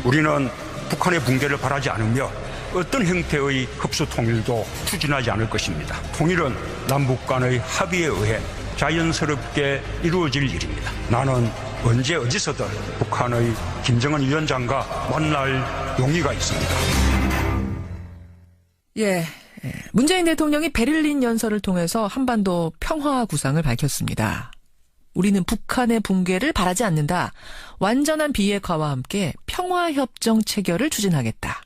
우리는 북한의 붕괴를 바라지 않으며 어떤 형태의 흡수 통일도 추진하지 않을 것입니다. 통일은 남북 간의 합의에 의해 자연스럽게 이루어질 일입니다. 나는 언제 어디서든 북한의 김정은 위원장과 만날 용의가 있습니다. 문재인 대통령이 베를린 연설을 통해서 한반도 평화 구상을 밝혔습니다. 우리는 북한의 붕괴를 바라지 않는다. 완전한 비핵화와 함께 평화협정 체결을 추진하겠다.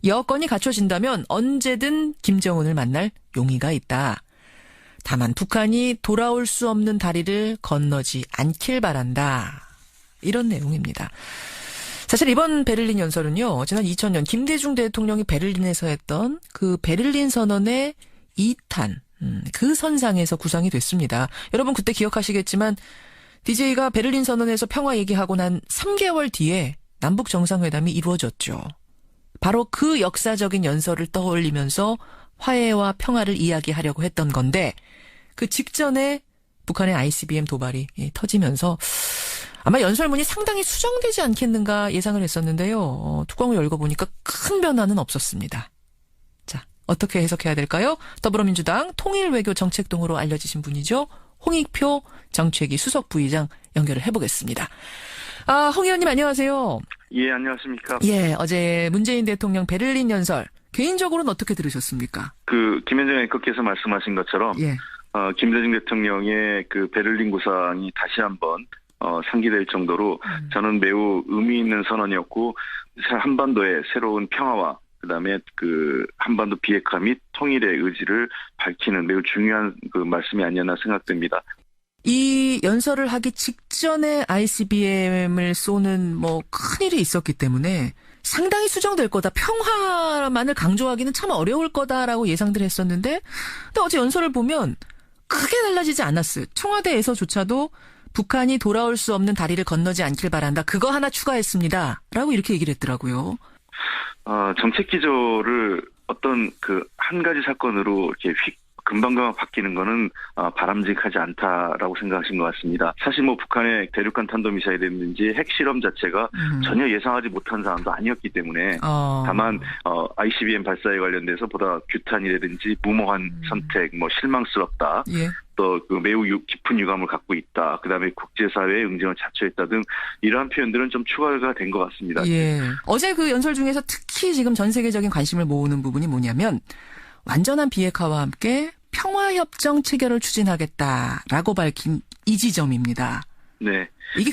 여건이 갖춰진다면 언제든 김정은을 만날 용의가 있다. 다만 북한이 돌아올 수 없는 다리를 건너지 않길 바란다. 이런 내용입니다. 사실 이번 베를린 연설은요, 지난 2000년 김대중 대통령이 베를린에서 했던 그 베를린 선언의 2탄, 그 선상에서 구상이 됐습니다. 여러분 그때 기억하시겠지만 DJ가 베를린 선언에서 평화 얘기하고 난 3개월 뒤에 남북 정상회담이 이루어졌죠. 바로 그 역사적인 연설을 떠올리면서 화해와 평화를 이야기하려고 했던 건데 그 직전에 북한의 ICBM 도발이 터지면서 아마 연설문이 상당히 수정되지 않겠는가 예상을 했었는데요. 뚜껑을 열고 보니까 큰 변화는 없었습니다. 자, 어떻게 해석해야 될까요? 더불어민주당 통일외교정책동으로 알려지신 분이죠. 홍익표 정책위 수석 부의장 연결을 해보겠습니다. 홍 의원님 안녕하세요. 예, 안녕하십니까. 예, 어제 문재인 대통령 베를린 연설 개인적으로는 어떻게 들으셨습니까? 김현정 앵커께서 말씀하신 것처럼 김대중 대통령의 그 베를린 구상이 다시 한번 상기될 정도로 저는 매우 의미 있는 선언이었고 한반도의 새로운 평화와 그다음에 그 한반도 비핵화 및 통일의 의지를 밝히는 매우 중요한 그 말씀이 아니었나 생각됩니다. 이 연설을 하기 직전에 ICBM을 쏘는 큰일이 있었기 때문에 상당히 수정될 거다. 평화만을 강조하기는 참 어려울 거다라고 예상들 했었는데 근데 어제 연설을 보면 크게 달라지지 않았어요. 청와대에서조차도 북한이 돌아올 수 없는 다리를 건너지 않길 바란다. 그거 하나 추가했습니다. 라고 이렇게 얘기를 했더라고요. 정책 기조를 어떤 한 가지 사건으로 이렇게 금방금방 바뀌는 거는 바람직하지 않다라고 생각하신 것 같습니다. 사실 북한의 대륙간 탄도미사일이라든지 핵실험 자체가 전혀 예상하지 못한 상황도 아니었기 때문에 다만 ICBM 발사에 관련돼서 보다 규탄이라든지 무모한 선택, 실망스럽다. 예. 또 매우 깊은 유감을 갖고 있다. 그다음에 국제사회의 응징을 자초했다 등 이러한 표현들은 좀 추가가 된 것 같습니다. 예. 어제 그 연설 중에서 특히 지금 전 세계적인 관심을 모으는 부분이 뭐냐면 완전한 비핵화와 함께 평화협정 체결을 추진하겠다라고 밝힌 이 지점입니다. 네. 이게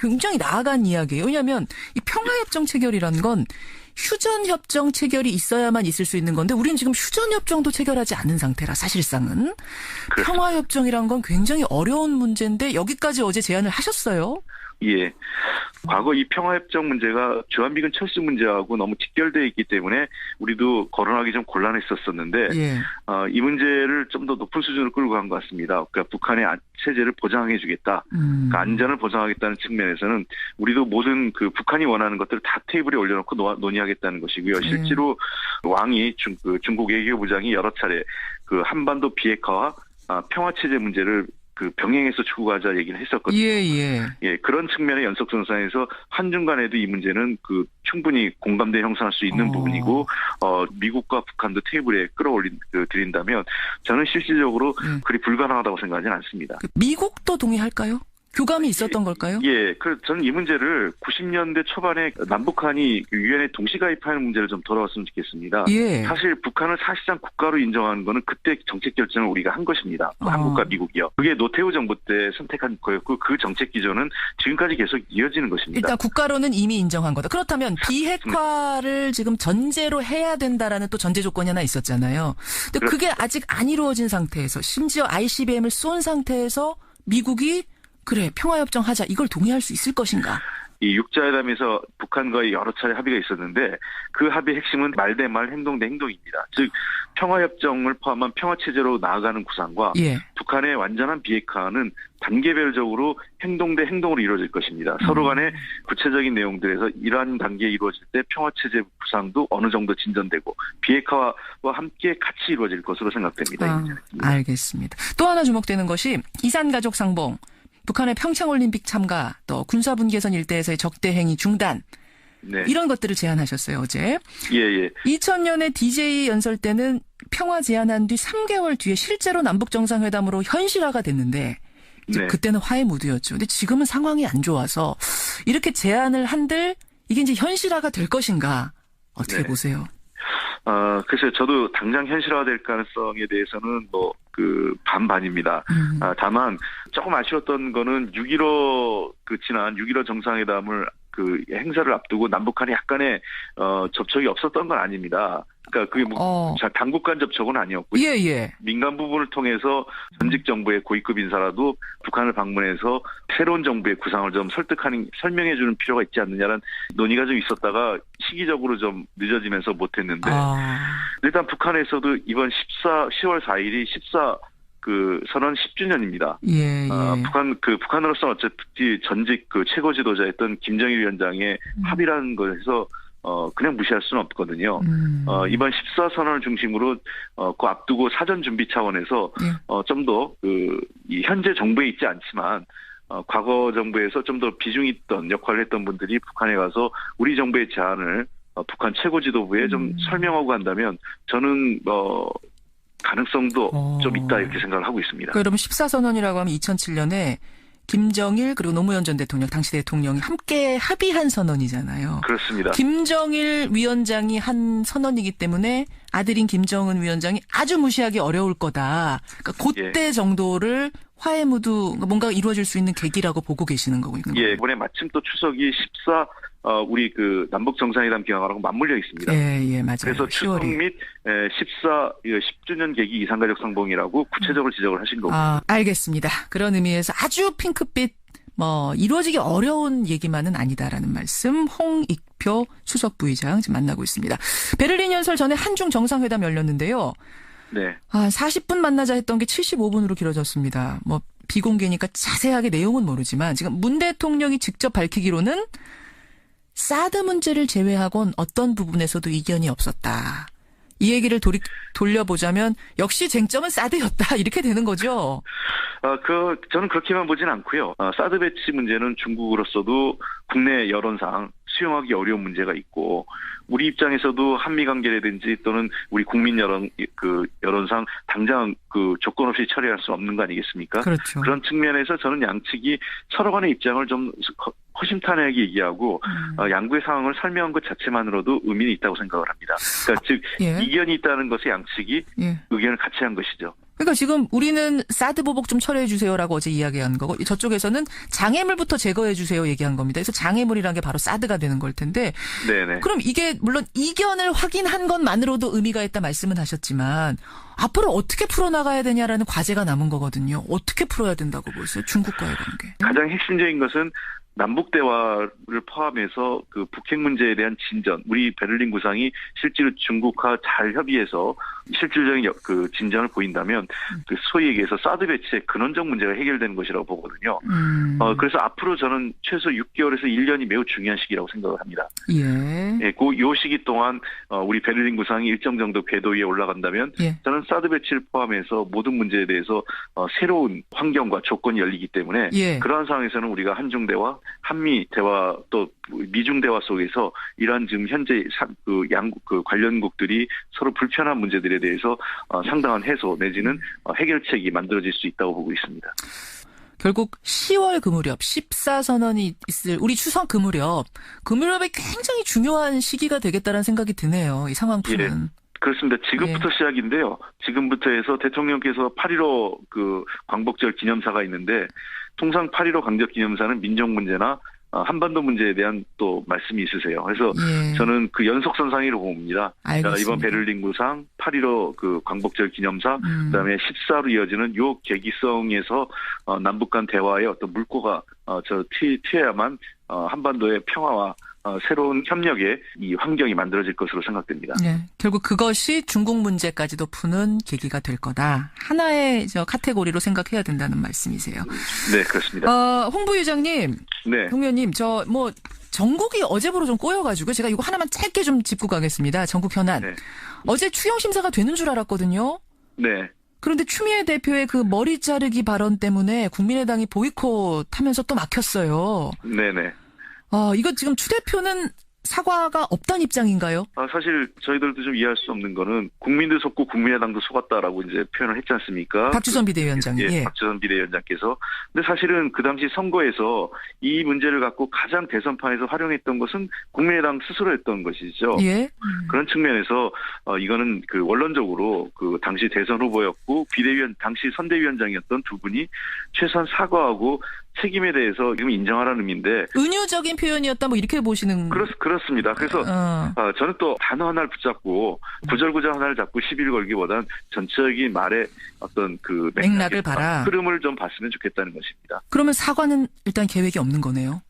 굉장히 나아간 이야기예요. 왜냐하면 이 평화협정 체결이라는 건 휴전협정 체결이 있어야만 있을 수 있는 건데 우리는 지금 휴전협정도 체결하지 않은 상태라 사실상은. 그렇죠. 평화협정이란 건 굉장히 어려운 문제인데 여기까지 어제 제안을 하셨어요. 예. 과거 이 평화협정 문제가 주한미군 철수 문제하고 너무 직결되어 있기 때문에 우리도 거론하기 좀 곤란했었었는데 예. 이 문제를 좀 더 높은 수준으로 끌고 간 것 같습니다. 그러니까 북한의 체제를 보장해 주겠다. 그러니까 안전을 보장하겠다는 측면에서는 우리도 모든 북한이 원하는 것들을 다 테이블에 올려놓고 논의하겠다는 것이고요. 실제로 왕이 중국 외교부장이 여러 차례 한반도 비핵화와 평화체제 문제를 병행해서 추구하자 얘기를 했었거든요. 예, 그런 측면의 연속선상에서 한중 간에도 이 문제는 충분히 공감대 형성할 수 있는 부분이고, 미국과 북한도 테이블에 드린다면 저는 실질적으로 그리 불가능하다고 생각하지는 않습니다. 미국도 동의할까요? 교감이 있었던 걸까요? 예, 저는 이 문제를 90년대 초반에 남북한이 유엔에 동시 가입하는 문제를 좀 돌아왔으면 좋겠습니다. 예. 사실 북한을 사실상 국가로 인정하는 거는 그때 정책 결정을 우리가 한 것입니다. 한국과 미국이요. 그게 노태우 정부 때 선택한 거였고 그 정책 기조는 지금까지 계속 이어지는 것입니다. 일단 국가로는 이미 인정한 거다. 그렇다면 비핵화를 지금 전제로 해야 된다라는 또 전제 조건이 하나 있었잖아요. 근데 그게 아직 안 이루어진 상태에서 심지어 ICBM을 쏜 상태에서 미국이 그래 평화협정 하자 이걸 동의할 수 있을 것인가? 이 육자회담에서 북한과의 여러 차례 합의가 있었는데 그 합의의 핵심은 말 대 말 행동 대 행동입니다. 즉 평화협정을 포함한 평화체제로 나아가는 구상과 북한의 완전한 비핵화는 단계별적으로 행동 대 행동으로 이루어질 것입니다. 서로 간의 구체적인 내용들에서 이러한 단계에 이루어질 때 평화체제 구상도 어느 정도 진전되고 비핵화와 함께 같이 이루어질 것으로 생각됩니다. 알겠습니다. 또 하나 주목되는 것이 이산가족 상봉. 북한의 평창올림픽 참가, 또 군사분계선 일대에서의 적대 행위 중단, 네. 이런 것들을 제안하셨어요, 어제. 예. 2000년에 DJ 연설 때는 평화 제안한 뒤 3개월 뒤에 실제로 남북 정상회담으로 현실화가 됐는데 이제 네. 그때는 화해 무드였죠. 근데 지금은 상황이 안 좋아서 이렇게 제안을 한들 이게 이제 현실화가 될 것인가 어떻게 네. 보세요? 글쎄요, 저도 당장 현실화될 가능성에 대해서는 반반입니다. 다만 조금 아쉬웠던 거는 6.15 지난 6.15 정상회담을 행사를 앞두고 남북한이 약간의 접촉이 없었던 건 아닙니다. 그러니까 그게 당국 간 접촉은 아니었고요. 예. 민간 부분을 통해서 전직 정부의 고위급 인사라도 북한을 방문해서 새로운 정부의 구상을 좀 설명해 주는 필요가 있지 않느냐는 논의가 좀 있었다가 시기적으로 좀 늦어지면서 못했는데 일단 북한에서도 이번 10월 4일이 14 선언 10주년입니다. 예. 북한으로서는 어차피 전직 최고 지도자였던 김정일 위원장의 합의라는 것에서 그냥 무시할 수는 없거든요. 이번 14선언을 중심으로 그 앞두고 사전 준비 차원에서 좀 더 이 현재 정부에 있지 않지만 과거 정부에서 좀 더 비중이 있던 역할을 했던 분들이 북한에 가서 우리 정부의 제안을 북한 최고 지도부에 좀 설명하고 한다면 저는 가능성도 좀 있다 이렇게 생각을 하고 있습니다. 그러면 14선언이라고 하면 2007년에 김정일 그리고 노무현 전 대통령 당시 대통령이 함께 합의한 선언이잖아요. 그렇습니다. 김정일 위원장이 한 선언이기 때문에 아들인 김정은 위원장이 아주 무시하기 어려울 거다. 그러니까 그때 정도를 화해 무드 뭔가 이루어질 수 있는 계기라고 보고 계시는 거군요. 예, 이번에 마침 또 추석이 14 우리 남북 정상회담 기간하고 맞물려 있습니다. 예, 맞아요. 그래서 추석 및 14 10주년 계기 이산가족 상봉이라고 구체적으로 지적을 하신 거고. 알겠습니다. 그런 의미에서 아주 핑크빛 이루어지기 어려운 얘기만은 아니다라는 말씀 홍익표 수석 부의장 지금 만나고 있습니다. 베를린 연설 전에 한중 정상회담 열렸는데요. 네. 40분 만나자 했던 게 75분으로 길어졌습니다. 비공개니까 자세하게 내용은 모르지만 지금 문 대통령이 직접 밝히기로는 사드 문제를 제외하곤 어떤 부분에서도 이견이 없었다. 이 얘기를 돌려보자면 역시 쟁점은 사드였다. 이렇게 되는 거죠. 저는 그렇게만 보진 않고요. 사드 배치 문제는 중국으로서도 국내 여론상 수용하기 어려운 문제가 있고 우리 입장에서도 한미 관계라든지 또는 우리 국민 여론상 당장 조건 없이 처리할 수 없는 거 아니겠습니까? 그렇죠. 그런 측면에서 저는 양측이 서로 간의 입장을 좀 허심탄회하게 얘기하고 양국의 상황을 설명한 것 자체만으로도 의미는 있다고 생각을 합니다. 그러니까 즉 이견이 있다는 것에 양측이 의견을 같이 한 것이죠. 그러니까 지금 우리는 사드 보복 좀 철회해 주세요라고 어제 이야기한 거고 저쪽에서는 장애물부터 제거해 주세요 얘기한 겁니다. 그래서 장애물이라는 게 바로 사드가 되는 걸 텐데. 네네. 그럼 이게 물론 이견을 확인한 것만으로도 의미가 있다 말씀은 하셨지만 앞으로 어떻게 풀어나가야 되냐라는 과제가 남은 거거든요. 어떻게 풀어야 된다고 보세요? 중국과의 관계. 가장 핵심적인 것은 남북 대화를 포함해서 북핵 문제에 대한 진전, 우리 베를린 구상이 실제로 중국과 잘 협의해서 실질적인 진전을 보인다면 소위 얘기해서 사드 배치의 근원적 문제가 해결되는 것이라고 보거든요. 그래서 앞으로 저는 최소 6개월에서 1년이 매우 중요한 시기라고 생각을 합니다. 요 시기 동안 우리 베를린 구상이 일정 정도 궤도 위에 올라간다면 저는 사드 배치를 포함해서 모든 문제에 대해서 새로운 환경과 조건이 열리기 때문에 그러한 상황에서는 우리가 한중 대화, 한미 대화 또 미중 대화 속에서 이러한 지금 현재 관련국들이 서로 불편한 문제들에 대해서 상당한 해소 내지는 해결책이 만들어질 수 있다고 보고 있습니다. 결국 10월 그 무렵 14선언이 있을 우리 추석 그 무렵에 굉장히 중요한 시기가 되겠다는 생각이 드네요. 이 상황 푸는. 그렇습니다. 지금부터 시작인데요. 지금부터 해서 대통령께서 8.15 광복절 기념사가 있는데 통상 8.15 광복 기념사는 민족 문제나 한반도 문제에 대한 또 말씀이 있으세요. 그래서 저는 연속선상이라고 봅니다. 이번 베를린 구상, 8.15 광복절 기념사, 그다음에 14로 이어지는 요 계기성에서 남북 간 대화의 어떤 물꼬가 튀어야만 한반도의 평화와 새로운 협력의 이 환경이 만들어질 것으로 생각됩니다. 결국 그것이 중국 문제까지도 푸는 계기가 될 거다. 하나의 카테고리로 생각해야 된다는 말씀이세요. 네, 그렇습니다. 홍 부의장님, 홍 의원님, 전국이 어제부로 좀 꼬여가지고 제가 이거 하나만 짧게 좀 짚고 가겠습니다. 전국 현안. 어제 추경 심사가 되는 줄 알았거든요. 그런데 추미애 대표의 머리 자르기 발언 때문에 국민의당이 보이콧하면서 또 막혔어요. 이거 지금 추 대표는 사과가 없다는 입장인가요? 사실 저희들도 좀 이해할 수 없는 거는 국민들 속고 국민의당도 속았다라고 이제 표현을 했지 않습니까? 박주선 비대위원장이. 예. 박주선 비대위원장께서. 근데 사실은 그 당시 선거에서 이 문제를 갖고 가장 대선판에서 활용했던 것은 국민의당 스스로였던 것이죠. 예. 그런 측면에서 이거는 그 원론적으로 그 당시 대선 후보였고 당시 선대위원장이었던 두 분이 최소한 사과하고 책임에 대해서 지금 인정하라는 의미인데 은유적인 표현이었다 뭐 이렇게 보시는. 그렇습니다. 그래서 저는 또 단어 하나를 붙잡고 구절구절 하나를 잡고 시비를 걸기보단 전체적인 말의 어떤 그 맥락을 봐라. 흐름을 좀 봤으면 좋겠다는 것입니다. 그러면 사과는 일단 계획이 없는 거네요.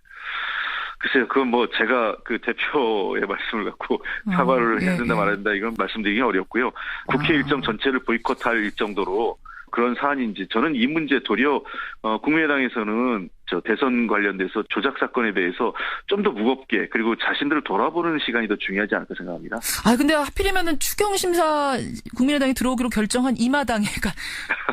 글쎄요, 그건 뭐 제가 그 대표의 말씀을 갖고 사과를 해야 된다 말아야 된다 이건 말씀드리기 어렵고요. 국회 일정 전체를 보이콧할 정도로 그런 사안인지 저는 이 문제 도리어 국민의당에서는 저 대선 관련돼서 조작 사건에 대해서 좀 더 무겁게 그리고 자신들을 돌아보는 시간이 더 중요하지 않을까 생각합니다. 근데 하필이면은 추경 심사 국민의당이 들어오기로 결정한 이 마당에 그러니까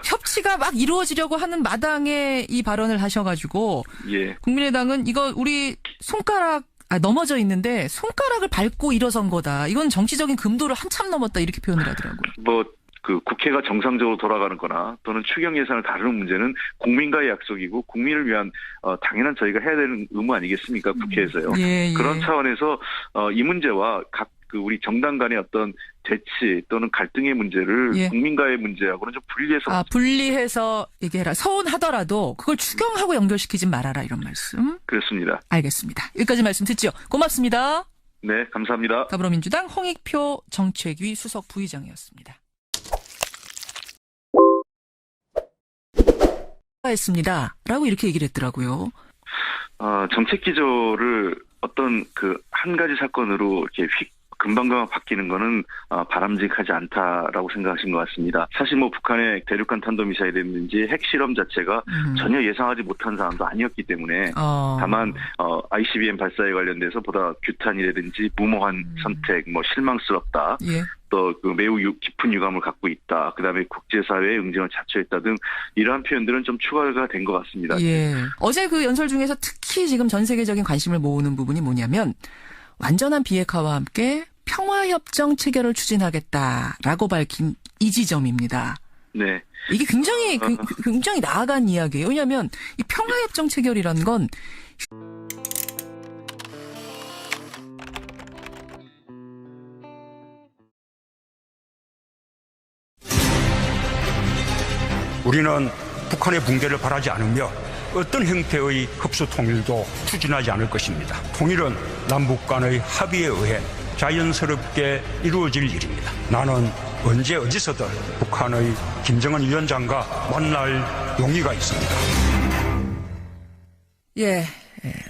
협치가 막 이루어지려고 하는 마당에 이 발언을 하셔가지고 예. 국민의당은 이거 우리 손가락 넘어져 있는데 손가락을 밟고 일어선 거다. 이건 정치적인 금도를 한참 넘었다 이렇게 표현을 하더라고요. 그 국회가 정상적으로 돌아가는 거나 또는 추경 예산을 다루는 문제는 국민과의 약속이고 국민을 위한 당연한 저희가 해야 되는 의무 아니겠습니까? 국회에서요. 예. 그런 차원에서 이 문제와 각 그 우리 정당 간의 어떤 대치 또는 갈등의 문제를 국민과의 문제하고는 좀 분리해서 분리해서 얘기해라. 서운하더라도 그걸 추경하고 연결시키지 말아라 이런 말씀. 그렇습니다. 알겠습니다. 여기까지 말씀 듣죠. 고맙습니다. 네, 감사합니다. 더불어민주당 홍익표 정책위 수석 부의장이었습니다. 했습니다. 라고 이렇게 얘기를 했더라고요. 정책 기조를 어떤 그 한 가지 사건으로 이렇게 금방금방 바뀌는 거는 바람직하지 않다라고 생각하신 것 같습니다. 사실 뭐 북한의 대륙간 탄도미사일이라든지 핵실험 자체가 전혀 예상하지 못한 사안도 아니었기 때문에 다만 ICBM 발사에 관련돼서 보다 규탄이라든지 무모한 선택, 뭐 실망스럽다. 예. 또 그 매우 깊은 유감을 갖고 있다. 그다음에 국제사회의 응징을 자초했다 등 이러한 표현들은 좀 추가가 된 것 같습니다. 예. 어제 그 연설 중에서 특히 지금 전 세계적인 관심을 모으는 부분이 뭐냐면 완전한 비핵화와 함께 평화협정 체결을 추진하겠다라고 밝힌 이 지점입니다. 네. 이게 굉장히 나아간 이야기예요. 왜냐하면 이 평화협정 체결이라는 건 우리는 북한의 붕괴를 바라지 않으며 어떤 형태의 흡수 통일도 추진하지 않을 것입니다. 통일은 남북 간의 합의에 의해 자연스럽게 이루어질 일입니다. 나는 언제 어디서든 북한의 김정은 위원장과 만날 용의가 있습니다. 예.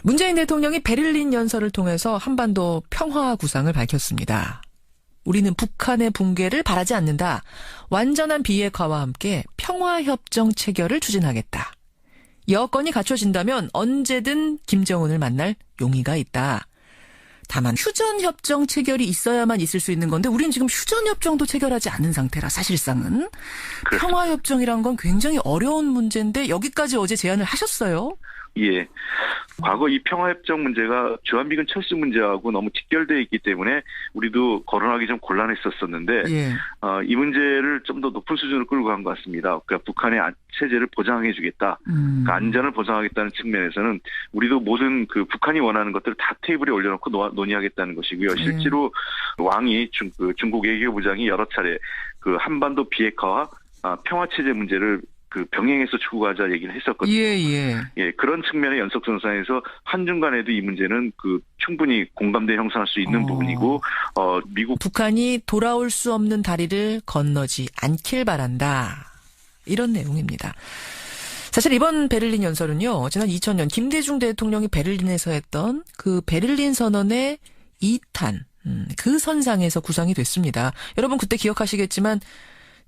문재인 대통령이 베를린 연설을 통해서 한반도 평화 구상을 밝혔습니다. 우리는 북한의 붕괴를 바라지 않는다. 완전한 비핵화와 함께 평화협정 체결을 추진하겠다. 여건이 갖춰진다면 언제든 김정은을 만날 용의가 있다. 다만 휴전협정 체결이 있어야만 있을 수 있는 건데 우리는 지금 휴전협정도 체결하지 않은 상태라 사실상은. 그렇습니다. 평화협정이란 건 굉장히 어려운 문제인데 여기까지 어제 제안을 하셨어요. 예. 과거 이 평화협정 문제가 주한미군 철수 문제하고 너무 직결되어 있기 때문에 우리도 거론하기 좀 곤란했었었는데 이 문제를 좀 더 높은 수준으로 끌고 간 것 같습니다. 그러니까 북한의 체제를 보장해주겠다. 그러니까 안전을 보장하겠다는 측면에서는 우리도 모든 그 북한이 원하는 것들을 다 테이블에 올려놓고 논의하겠다는 것이고요. 실제로 왕이 중국 외교부장이 여러 차례 그 한반도 비핵화와 평화체제 문제를 그 병행해서 추구하자 얘기를 했었거든요. 예, 그런 측면의 연속선상에서 한중 간에도 이 문제는 그 충분히 공감대 형성할 수 있는 부분이고, 미국 북한이 돌아올 수 없는 다리를 건너지 않길 바란다. 이런 내용입니다. 사실 이번 베를린 연설은요, 지난 2000년 김대중 대통령이 베를린에서 했던 그 베를린 선언의 2탄, 그 선상에서 구상이 됐습니다. 여러분 그때 기억하시겠지만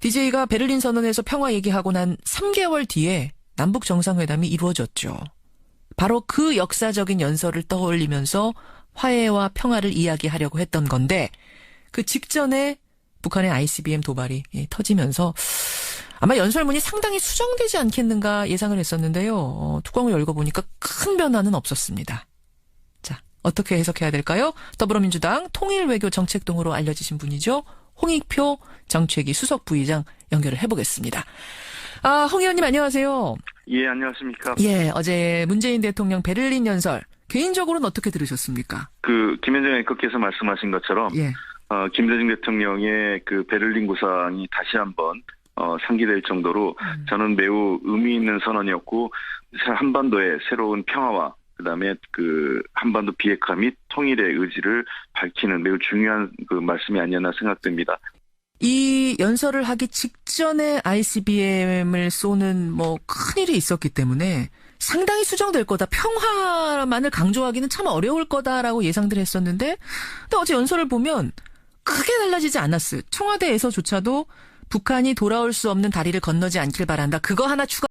DJ가 베를린 선언에서 평화 얘기하고 난 3개월 뒤에 남북 정상회담이 이루어졌죠. 바로 그 역사적인 연설을 떠올리면서 화해와 평화를 이야기하려고 했던 건데 그 직전에 북한의 ICBM 도발이 터지면서 아마 연설문이 상당히 수정되지 않겠는가 예상을 했었는데요. 뚜껑을 열고 보니까 큰 변화는 없었습니다. 자, 어떻게 해석해야 될까요? 더불어민주당 통일외교정책동으로 알려지신 분이죠. 홍익표 정책위 수석 부의장 연결을 해보겠습니다. 홍 의원님 안녕하세요. 예, 안녕하십니까. 예, 어제 문재인 대통령 베를린 연설 개인적으로는 어떻게 들으셨습니까? 김현정 앵커께서 말씀하신 것처럼 예. 김대중 대통령의 그 베를린 구상이 다시 한번 상기될 정도로 저는 매우 의미 있는 선언이었고 한반도의 새로운 평화와 그다음에 그 한반도 비핵화 및 통일의 의지를 밝히는 매우 중요한 그 말씀이 아니었나 생각됩니다. 이 연설을 하기 직전에 ICBM을 쏘는 큰일이 있었기 때문에 상당히 수정될 거다. 평화만을 강조하기는 참 어려울 거다라고 예상들 했었는데 근데 어제 연설을 보면 크게 달라지지 않았어요. 청와대에서조차도 북한이 돌아올 수 없는 다리를 건너지 않길 바란다. 그거 하나 추가